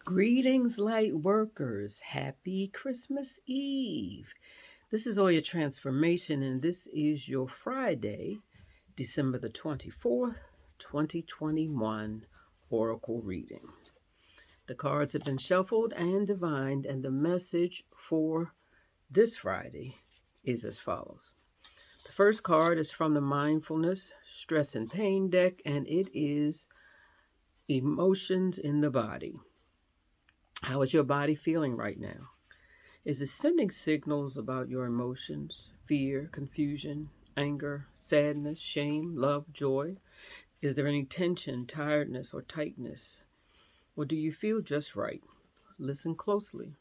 Greetings, light workers. Happy Christmas Eve. This is Oya Transformation, and this is your Friday, December the 24th, 2021 Oracle reading. The cards have been shuffled and divined, and the message for this Friday is as follows. The first card is from the Mindfulness, Stress, and Pain deck, and it is Emotions in the Body. How is your body feeling right now? Is it sending signals about your emotions, fear, confusion, anger, sadness, shame, love, joy? Is there any tension, tiredness, or tightness? Or do you feel just right? Listen closely.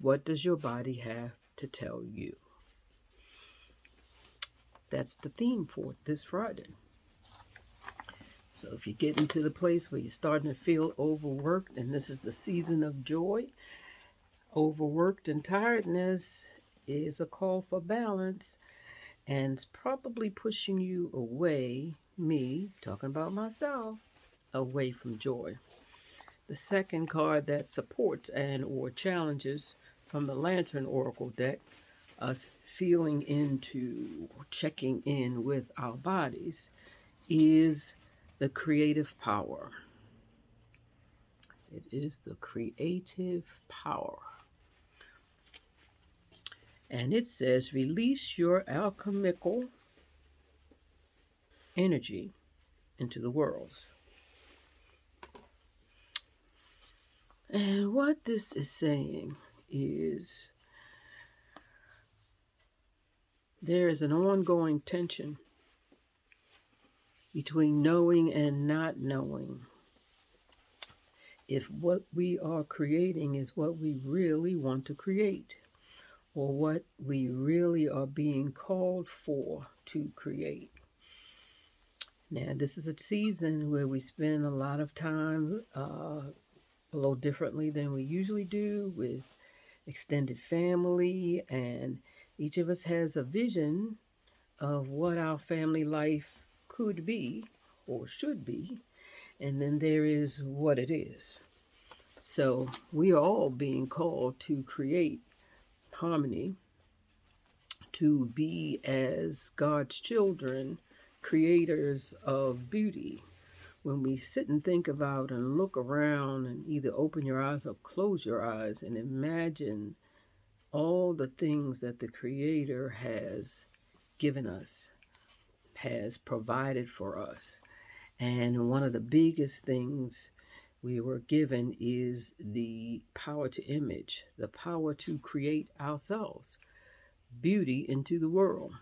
What does your body have to tell you? That's the theme for this Friday. So if you get into the place where you're starting to feel overworked, and this is the season of joy, overworked and tiredness is a call for balance, and it's probably pushing you away, me talking about myself, away from joy. The second card that supports and or challenges from the Lantern Oracle deck, us feeling into, checking in with our bodies, is the creative power. It is the creative power. And it says, release your alchemical energy into the world. And what this is saying is there is an ongoing tension between knowing and not knowing if what we are creating is what we really want to create, or what we really are being called for to create. Now, this is a season where we spend a lot of time a little differently than we usually do with extended family, and each of us has a vision of what our family life could be or should be, and then there is what it is. So we are all being called to create harmony, to be as God's children, creators of beauty. When we sit and think about and look around and either open your eyes or close your eyes and imagine all the things that the Creator has given us, has provided for us. And one of the biggest things we were given is the power to image, the power to create ourselves, beauty into the world.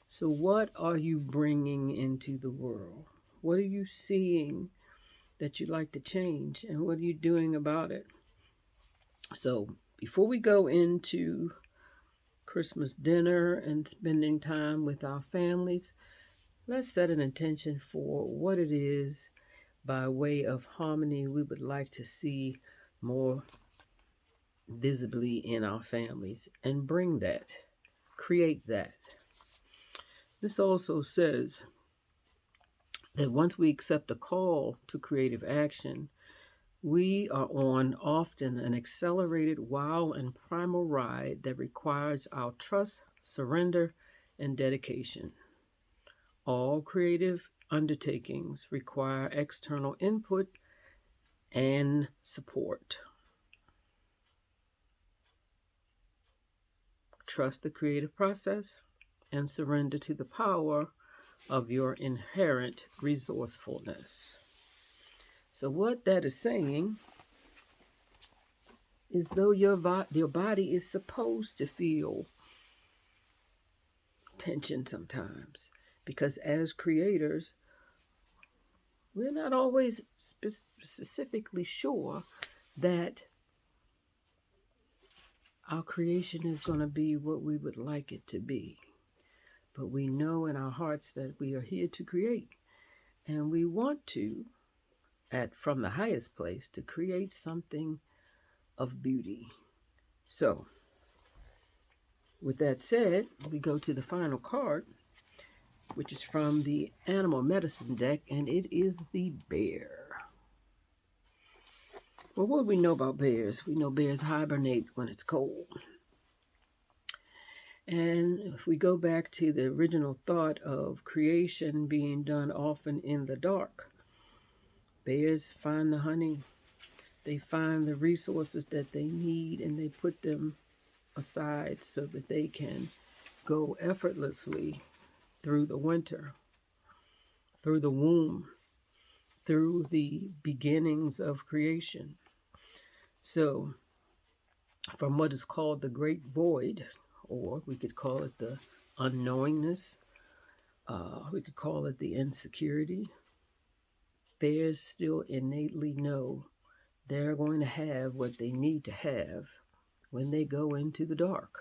So, what are you bringing into the world? What are you seeing that you'd like to change, and what are you doing about it? So, before we go into Christmas dinner and spending time with our families, let's set an intention for what it is by way of harmony we would like to see more visibly in our families, and bring that, create that. This also says that once we accept a call to creative action, we are on often an accelerated, wild, and primal ride that requires our trust, surrender, and dedication. All creative undertakings require external input and support. Trust the creative process and surrender to the power of your inherent resourcefulness. So, what that is saying is though your body is supposed to feel tension sometimes, because as creators, we're not always specifically sure that our creation is going to be what we would like it to be. But we know in our hearts that we are here to create, and we want to, from the highest place, to create something of beauty. So, with that said, we go to the final card, which is from the Animal Medicine deck, and it is the bear. Well, what do we know about bears? We know bears hibernate when it's cold. And if we go back to the original thought of creation being done often in the dark, bears find the honey, they find the resources that they need, and they put them aside so that they can go effortlessly through the winter, through the womb, through the beginnings of creation. So, from what is called the great void, or we could call it the unknowingness, we could call it the insecurity, bears still innately know they're going to have what they need to have when they go into the dark.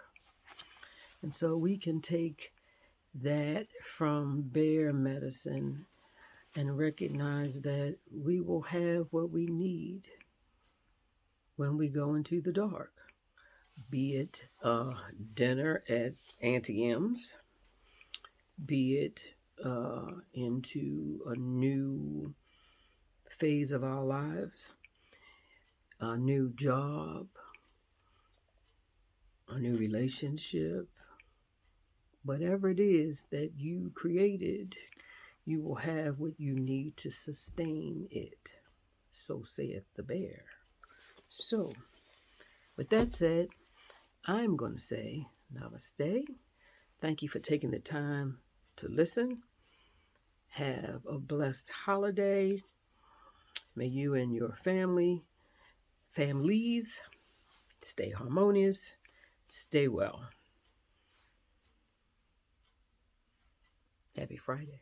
And so we can take that from bear medicine and recognize that we will have what we need when we go into the dark, be it dinner at Auntie M's, be it into a new phase of our lives, a new job, a new relationship, whatever it is that you created, you will have what you need to sustain it. So saith the bear. So, with that said, I'm going to say namaste. Thank you for taking the time to listen. Have a blessed holiday. May you and your families, stay harmonious, stay well. Happy Friday.